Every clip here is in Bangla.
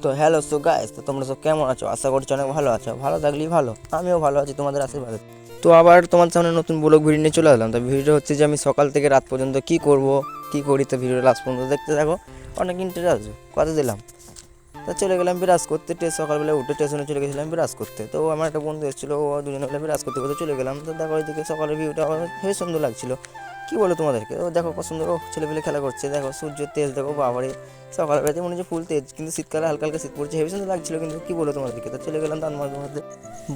তো হ্যালো সো গাইস, তো তোমরা সব কেমন আছো? আশা করছি অনেক ভালো আছো। ভালো থাকলেই ভালো, আমিও ভালো আছি তোমাদের আশীর্বাদে। তো আবার তোমার সামনে নতুন ব্লগ ভিডিও নিয়ে চলে আসলাম। তো ভিডিওটা হচ্ছে যে আমি সকাল থেকে রাত পর্যন্ত কি করব, কি করি, তো ভিডিওটা লাস্ট পর্যন্ত দেখতে থাকো। অনেক ইন্টারেস্ট আসবে, কথা দিলাম। তা চলে গেলাম বিরাজ করতে, সকালবেলা উঠে স্টেশনে চলে গেছিলাম বিরাজ করতে। তো আমার একটা বন্ধু এসেছিলো, ও দুজনে মিলে বিরাজ করতে করতে চলে গেলাম। তো দেখো ওইদিকে সকালের ভিউটা আমার হেবি সুন্দর লাগছিলো। কী বলো তোমাদেরকে, ও দেখো কত সুন্দর, ও ছেলেপেলে খেলা করছে, দেখো সূর্যের তেজ দেখো বাবারে। সকালবেলাতে মনে হচ্ছে ফুল তেজ, কিন্তু শীতকালে হালকা হালকা শীত পড়ছে, হেবি সুন্দর লাগছিলো। কিন্তু কী বলো তোমাদেরকে, তো চলে গেলাম তার মাঝে মধ্যে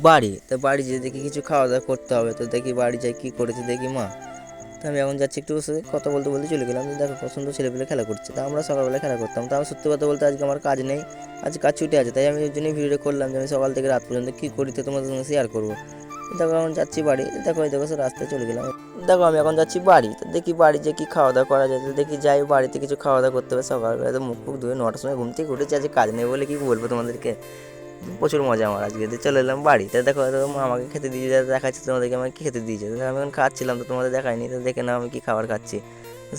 বাড়ি। তো বাড়ি যেয়ে দেখি কিছু খাওয়া দাওয়া করতে হবে। তো দেখি বাড়ি যাই কী করেছে দেখি মা। তো আমি এখন যাচ্ছি একটু বসে কথা বলতে বলতে চলে গেলাম। দেখো কত সুন্দর ছেলেপেলে খেলা করছে। তা আমরা সকালবেলা খেলা করতাম। তা আমি সত্যি কথা বলতে আজকে আমার কাজ নেই, আজ কাজ ছুটি আছে। তাই আমি ওই জন্যই ভিডিওটা করলাম যে আমি সকাল থেকে রাত পর্যন্ত কী করি তো তোমাদের সঙ্গে শেয়ার করবো। দেখো এখন যাচ্ছি বাড়ি, দেখো এই দেখো সে রাস্তায় চলে গেলাম। দেখো আমি এখন যাচ্ছি বাড়ি, তো দেখি বাড়ি যে কী খাওয়া দাওয়া করা যায়। তো দেখি যাই বাড়িতে কিছু খাওয়া দাওয়া করতে হবে। সকালবেলা তো মুখ ফুক ধুয়ে 9টার সময় ঘুম থেকে উঠেছি, আজকে কাজ নেই বলে কী বলবো তোমাদেরকে। প্রচুর মজা আমার আজকে। দিয়ে চলে এলাম বাড়িতে, দেখো মা আমাকে খেতে দিয়েছে, দেখাচ্ছি তোমাদেরকে আমাকে কী খেতে দিয়েছে। আমি এখন খাচ্ছিলাম, তো তোমাদের দেখাইনি, তো দেখে না আমি কী খাবার খাচ্ছি।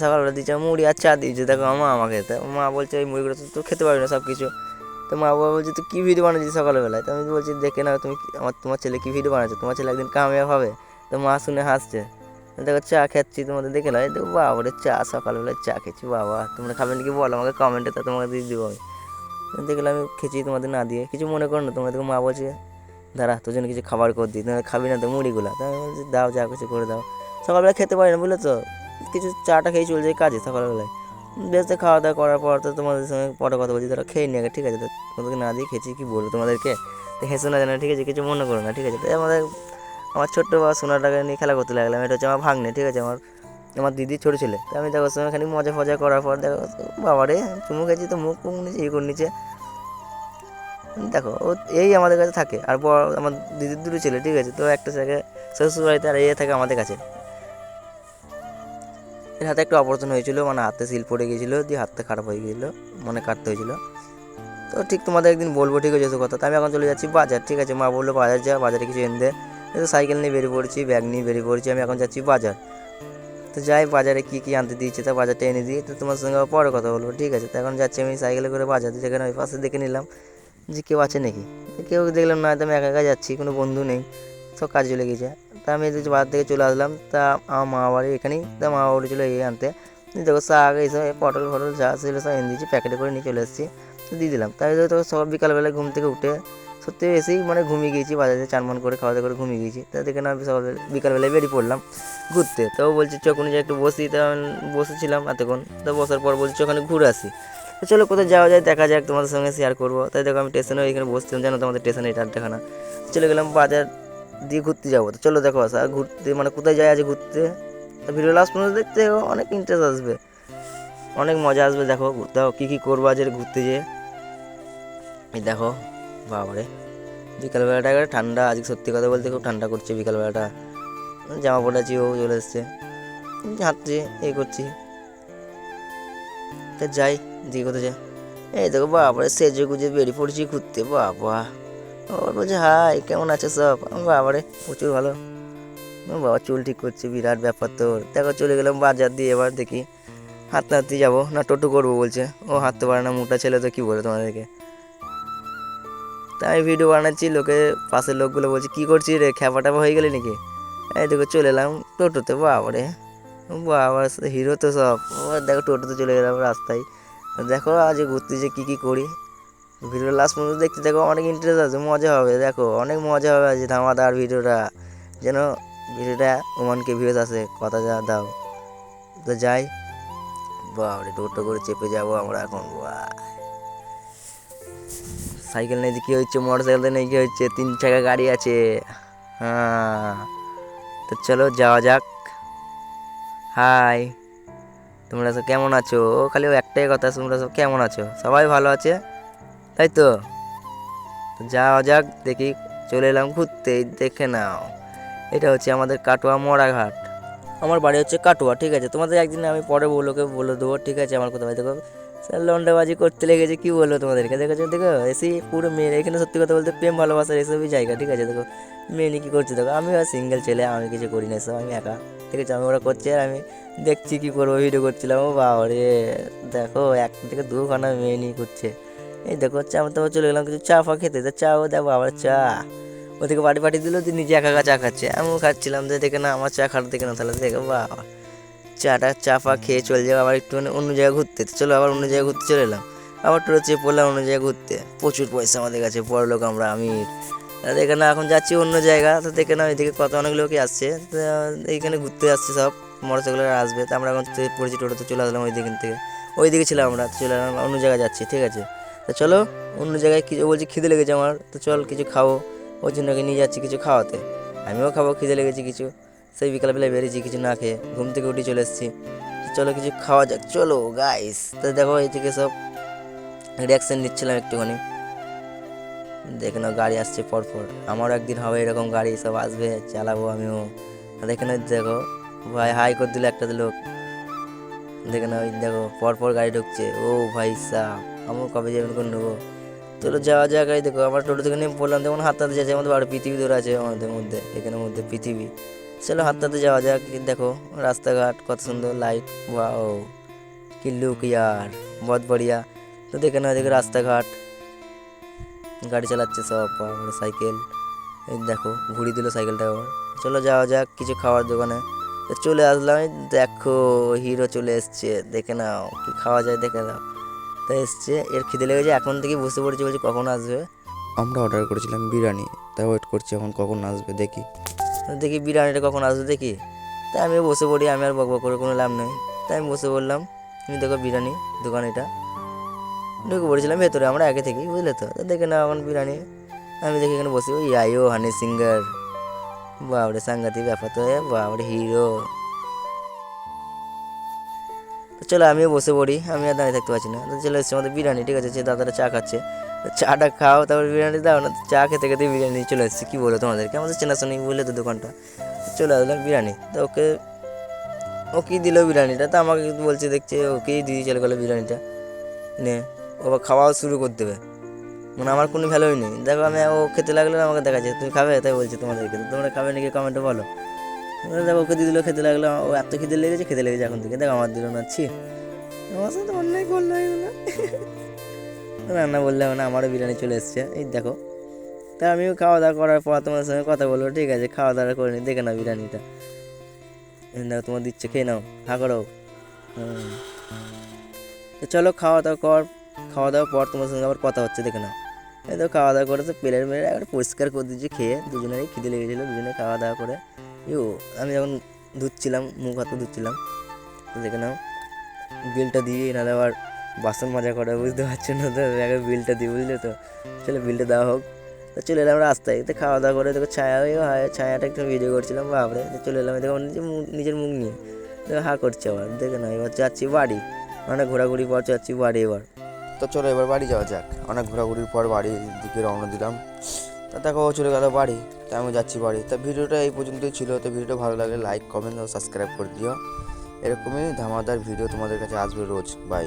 সকালবেলা দিয়েছে মুড়ি আর চা দিয়েছে, দেখো মা আমাকে। তো মা বলছে এই মুড়িগুলো তো খেতে পারবি না সব কিছু। তো মা বাবা বলছে তুই কী ভিডিও বানাচ্ছিস সকালবেলায়। তো আমি বলছি দেখে নাও তুমি তোমার ছেলে কী ভিডিও বানাচ্ছে, তোমার ছেলে একদিন কামিয়াব হবে। তো মা শুনে হাসছে। দেখো চা খাচ্ছি, তোমাদের দেখে নাও। দেখো বাবা রে, চা সকালবেলায় চা খেয়েছি, বাবা তোমরা খাবেন কি বলো আমাকে কমেন্টে, তা তোমাকে দিয়ে দেবো আমি। দেখলাম আমি খেয়েছি তোমাদের না দিয়ে, কিছু মনে করো না তোমরা। দেখো মা বলছে দাঁড়া তোর জন্য কিছু খাবার করে দিই, তোমার খাবি না তো মুড়িগুলো। তো আমি বলছি দাও, যা কিছু করে দাও। সকালবেলা খেতে পারি না বুঝলে তো, কিছু চাটা খেয়ে চলে যায় কাজে সকালবেলায়। বেশ, তো খাওয়া দাওয়া করার পর তো তোমাদের সঙ্গে পরে কথা বলছি, তারা খেয়ে নিয়ে ঠিক আছে। তো তোমাদেরকে না দিয়ে খেয়েছি, কী বলবো তোমাদেরকে। তো হেসো না জানা, ঠিক আছে, কিছু মনে করো না, ঠিক আছে। তো আমার ছোট্ট বা সোনাটাকে নিয়ে খেলা করতে লাগলাম। এটা হচ্ছে আমার ভাগ্নে, ঠিক আছে, আমার আমার দিদির ছোটো ছেলে। তো আমি দেখো সঙ্গে খানিক মজা ফজা করার পর দেখো বাবারে চুমু খেয়েছি, তো মুখ ফুক নিচে ইয়ে করে নিচে। দেখো ও এই আমাদের কাছে থাকে, আর বড় আমার দিদির দুটো ছেলে, ঠিক আছে। তো একটা থাকে শ্বশুরবাড়িতে, আর এ থাকে আমাদের কাছে। এর হাতে একটা অপারেশন হয়েছিল, মানে হাতে সিল পড়ে গিয়েছিলো, দিয়ে হাতটা খারাপ হয়ে গিয়েছিলো, মানে কাটতে হয়েছিল। তো ঠিক তোমাদের একদিন বলবো, ঠিক আছে এসব কথা। তো আমি এখন চলে যাচ্ছি বাজার, ঠিক আছে। মা বললো বাজার যা, বাজারে কিছু এনে দে। তো সাইকেল নিয়ে বেরিয়ে পড়েছি, ব্যাগ নিয়ে বেরিয়ে পড়েছি, আমি এখন যাচ্ছি বাজার। তো যাই বাজারে কী কী আনতে দিয়েছে, তা বাজারটা এনে দিই, তো তোমার সঙ্গে আবার পরে কথা বলবো, ঠিক আছে। তো এখন যাচ্ছি আমি সাইকেলে করে বাজার, যেখানে ওই পাশে দেখে নিলাম যে কেউ আছে নাকি। তো কেউ দেখলাম না, তো আমি একা একা যাচ্ছি, কোনো বন্ধু নেই, সব কাজে চলে গেছে। তা আমি বাজার থেকে চলে আসলাম। তা আমার মা বাড়ি এখানেই, তা মা বাড়ি চলে গিয়ে আনতে। দেখো শাক এইসব পটল ফটল যা ছিল সব এনে দিয়েছি, প্যাকেটে করে নিয়ে চলে এসেছি, তো দিয়ে দিলাম। তাই তো সব বিকালবেলায় ঘুম থেকে উঠে সত্যি এসেই মানে ঘুমিয়ে গিয়েছি, বাজারে চান মান করে খাওয়া দাওয়া করে ঘুমিয়ে গিয়েছি। তা দেখে না সকালবেলা বিকালবেলায় বেরিয়ে পড়লাম ঘুরতে। তো বলছি চ কোনো জায়গায় একটু বসি, তো আমি বসেছিলাম এতক্ষণ। তো বসার পর বলছি ওখানে ঘুরে আসি। তো চলো কোথায় যাওয়া যায় দেখা যাক, তোমাদের সঙ্গে শেয়ার করবো। তাই দেখো আমি স্টেশনে এখানে বসছিলাম, জানো তো আমাদের স্টেশনে এটা দেখানা। চলে গেলাম বাজার দিয়ে ঘুরতে যাবো। তো চলো দেখো আর ঘুরতে মানে কোথায় যায় আজ ঘুরতে। তো ভিডিও লাস্ট পর্যন্ত দেখতে অনেক ইন্টারেস্ট আসবে, অনেক মজা আসবে। দেখো দেখো কী কী করবো আজ ঘুরতে যেয়ে। এই দেখো বাবারে, বিকালবেলাটা একেবারে ঠান্ডা, আজকে সত্যি কথা বলতে খুব ঠান্ডা করছে বিকালবেলাটা। জামা পড়েছি, ও চলে এসছে, হাঁটছি এই করছি। তা যাই দিয়ে কোথায় যাই। এই দেখো বাবারে সেজে গুজে বেরিয়ে পড়েছি ঘুরতে, বাবা। ওর বলছে হাই কেমন আছে সব, বাবারে প্রচুর ভালো। বাবা চুল ঠিক করছে, বিরাট ব্যাপার তোর। দেখো চলে গেলাম বাজার দিয়ে, এবার দেখি হাঁটতে হাঁটতে যাবো না টোটো করবো বলছে। ও হাঁটতে পারে না, মোটা ছেলে, তো কী বলে তোমাদেরকে। তাই আমি ভিডিও বানাচ্ছি, লোকে পাশের লোকগুলো বলছে কী করছিস রে, খ্যাপা ট্যাপা হয়ে গেলে নাকি। এই দেখো চলে এলাম টোটোতে, বাবারে বাবা হিরো তো সব। ও দেখো টোটোতে চলে গেলাম রাস্তায়। দেখো আজ ঘুরতে যে কী কী করি, ভিডিও লাস্ট পর্যন্ত দেখতে দেখো, অনেক ইন্টারেস্ট আছে, মজা হবে। দেখো অনেক মজা হবে আজ, ধামাদার ভিডিওটা যেন। ভিডিওটা ওমানকে ভিউজ আসে, কথা যা দাও। তো যাই, বাবারে টোটো করে চেপে যাবো আমরা এখন। সাইকেল নেই কী হচ্ছে, মোটর সাইকেল নেই কী হচ্ছে, 3 চাকা গাড়ি আছে। হ্যাঁ, তো চলো যাওয়া যাক। হাই, তোমরা সব কেমন আছো? ও খালি ও একটাই কথা, তোমরা সব কেমন আছো, সবাই ভালো আছে তাই তো। তো যাওয়া যাক দেখি। চলে এলাম ঘুরতে, দেখে নাও এটা হচ্ছে আমাদের কাটোয়া মরাঘাট। আমার বাড়ি হচ্ছে কাটোয়া, ঠিক আছে। তোমাদের একদিন আমি পরে বলে দেবো, ঠিক আছে। আমার কোথাও দেখো লন্ডাবাজি করতে লেগেছে, কী বলবো তোমাদেরকে। দেখেছো দেখো এসি পুরো মেয়ে, এখানে সত্যি কথা বলতে প্রেম ভালোবাসার এসবই জায়গা, ঠিক আছে। দেখো মেয়ে কী করছে দেখো, আমি আর সিঙ্গেল ছেলে, আমি কিছু করি না, এসব আমি একা, ঠিক আছে। আমি ওরা করছে আর আমি দেখছি কী করবো, ভিডিও করছিলাম। ও বাবা রে, দেখো এক থেকে দুখানা মেয়ে নিয়ে করছে, এই দেখো আমি তো চলে গেলাম কিছু চা ফা খেতে, তা চাও দেখো আবার চা ওদিকে বাড়ি পাঠিয়ে দিল, তুই নিজে একা একা চা খাচ্ছে, আমিও খাচ্ছিলাম, যে দেখে না আমার চা খাওয়ার দেখে না, তাহলে দেখো বা চা ফা খেয়ে চলে যাবো আবার একটু অন্য জায়গায় ঘুরতে। তো চলো আবার অন্য জায়গায় ঘুরতে চলে এলাম, আবার টোটো চেয়ে পড়লাম অন্য জায়গায় ঘুরতে। প্রচুর পয়সা আমাদের কাছে, বড় লোক আমরা, আমির। দেখে না এখন যাচ্ছি অন্য জায়গা, তো দেখে না ওইদিকে কত অনেক লোকই আসছে, তো এইখানে ঘুরতে আসছে সব, মোটরসাইকেল আসবে, তো আমরা এখন পড়েছি টোটোতে চলে আসলাম ওই দিকে থেকে, ওই দিকে ছিলাম আমরা, তো চলে আসলাম অন্য জায়গায় যাচ্ছি, ঠিক আছে। তো চলো অন্য জায়গায় কিছু বলছি, খিদে লেগেছে আমার, তো চল কিছু খাবো, ওই জন্য ওকে নিয়ে যাচ্ছি কিছু খাওয়াতে, আমিও খাবো, খিদে লেগেছে কিছু, সেই বিকালবেলা বেরিয়েছি কিছু না খেয়ে, ঘুম থেকে উঠে চলে এসেছি। তো চলো কিছু খাওয়া যাক, চলো গাইস। তো দেখো এই থেকে সব রিয়াকশন নিচ্ছিলাম একটুখানি, দেখে নাও গাড়ি আসছে পরপর, আমারও একদিন হবে এরকম গাড়ি, সব আসবে, চালাবো আমিও। দেখে নাও দেখো ভাই হাই করে দিল একটা লোক, দেখে নাও ওই দেখো পরপর গাড়ি ঢুকছে, ও ভাই সাহ, আমিও কবে যাবেন করে নেবো। চলো যাওয়া যাক। এই দেখো আমার টোটো থেকে নেমে পড়লাম, তখন হাতটাতে যাচ্ছে, আমাদের বাড়ি পৃথিবী ধরে আছে আমাদের মধ্যে, এখানের মধ্যে পৃথিবী। চলো হাতটাতে যাওয়া যাক। দেখো রাস্তাঘাট কত সুন্দর, লাইট, ওয়াও কি লুক ইয়ার, বহুত বড়িয়া। তো দেখে নাও এদিকে রাস্তাঘাট, গাড়ি চালাচ্ছে সব, বাবারে সাইকেল, এই দেখো ঘুরিয়ে দিল সাইকেলটা আবার। চলো যাওয়া যাক কিছু খাওয়ার দোকানে। তো চলে আসলাম, এই দেখো হিরো চলে এসছে, দেখে নাও কি খাওয়া যায় দেখে নাও। তো এসছে, এর খিদে লেগেছে, এখন থেকে বসে পড়েছে, বলছে কখন আসবে। আমরা অর্ডার করেছিলাম বিরিয়ানি, তাই ওয়েট করছি এখন কখন আসবে দেখি, দেখি বিরিয়ানিটা কখন আসবে দেখি। তাই আমিও বসে পড়ি, আমি আর বকবক করে কোনো লাভ নেই, তাই আমি বসে বললাম, তুমি দেখো বিরিয়ানি দোকান এটা, ঢুকে পড়েছিলাম ভেতরে আমরা আগে থেকেই, বুঝলে তো। তো দেখে না আমার বিরিয়ানি, আমি দেখি এখানে বসে, ওই আইও হানি সিঙ্গার, বাবরে সাংঘাতিক ব্যাপার তো, বাবরে হিরো। তো চলো আমিও বসে পড়ি, আমি আর দাঁড়িয়ে থাকতে পারছি না। তো চলে এসছে আমাদের বিরিয়ানি, ঠিক আছে, সে দাদারা চা খাচ্ছে, তো চাটা খাও তারপর বিরিয়ানি দাও না, চা খেতে খেতে বিরিয়ানি চলে এসছে, কী বলো তোমাদেরকে, আমাদের চেনাশোনি বুঝলে তো দোকানটা। চলে আসলাম বিরিয়ানি, তো ওকে ও কী দিল বিরিয়ানিটা, তো আমাকে বলছে, দেখছে ওকেই দিয়ে চলে গেলো বিরিয়ানিটা, নে ও আবার খাওয়াও শুরু করে দেবে, মানে আমার কোনো ভ্যালুই নেই। দেখো আমি ও খেতে লাগলো, আমাকে দেখাচ্ছে তুমি খাবে, তাই বলছি তোমাদেরকে, তো তোমরা খাবে নাকি কমেন্টে বলো। দেখো ওকে দিয়ে দিল, খেতে লাগলো, ও এত খেতে লেগেছে এখন থেকে, দেখো আমার দিল না, ছি আমার সাথে অন্যায় করলো এগুলো। রান্না বললে মানে আমারও বিরিয়ানি চলে এসছে, এই দেখো। তা আমিও খাওয়া দাওয়া করার পর তোমাদের সঙ্গে কথা বলবো, ঠিক আছে, খাওয়া দাওয়া করে নি, দেখে নাও বিরিয়ানিটা, দেখো তোমার দিচ্ছে, খেয়ে নাও, হা করো। তো চলো খাওয়া দাওয়া কর, খাওয়া দাওয়ার পর তোমার সঙ্গে আবার কথা হচ্ছে, দেখে নাও। এই তো খাওয়া দাওয়া করে তো প্লেট মেরে একবার পরিষ্কার করে দিচ্ছি, খেয়ে দুজনেরই খিদে লেগেছিলো, দুজনে খাওয়া দাওয়া করে আমি যখন ধুচ্ছিলাম, মুখ হাতে ধুচ্ছিলাম, তো দেখে নাও বিলটা দিয়ে, নাহলে আবার বাসন মাজা করে, বুঝতে পারছো না তো, আগে বিলটা দিই, বুঝলে তো। চলো বিলটা দেওয়া হোক। তো চলে এলাম রাস্তায়, তো খাওয়া দাওয়া করে দেখো ছায়া ছায়াটা একটু ভিডিও করছিলাম, বাপরে, তো চলে এলাম, দেখো নিজের মুখ নিয়ে দেখো হা করছে আবার, দেখে না। এবার যাচ্ছি বাড়ি, অনেক ঘোরাঘুরি পর যাচ্ছি বাড়ি এবার। তো চলো এবার বাড়ি যাওয়া যাক, অনেক ঘোরাঘুরির পর বাড়ির দিকে রওনা দিলাম। তা দেখো চলে গেল বাড়ি, তা আমি যাচ্ছি বাড়ি। তা ভিডিওটা এই পর্যন্তই ছিল, তো ভিডিওটা ভালো লাগলে লাইক কমেন্ট ও সাবস্ক্রাইব করে দিও, এরকমই ধামাদার ভিডিও তোমাদের কাছে আসবে রোজ। বাই।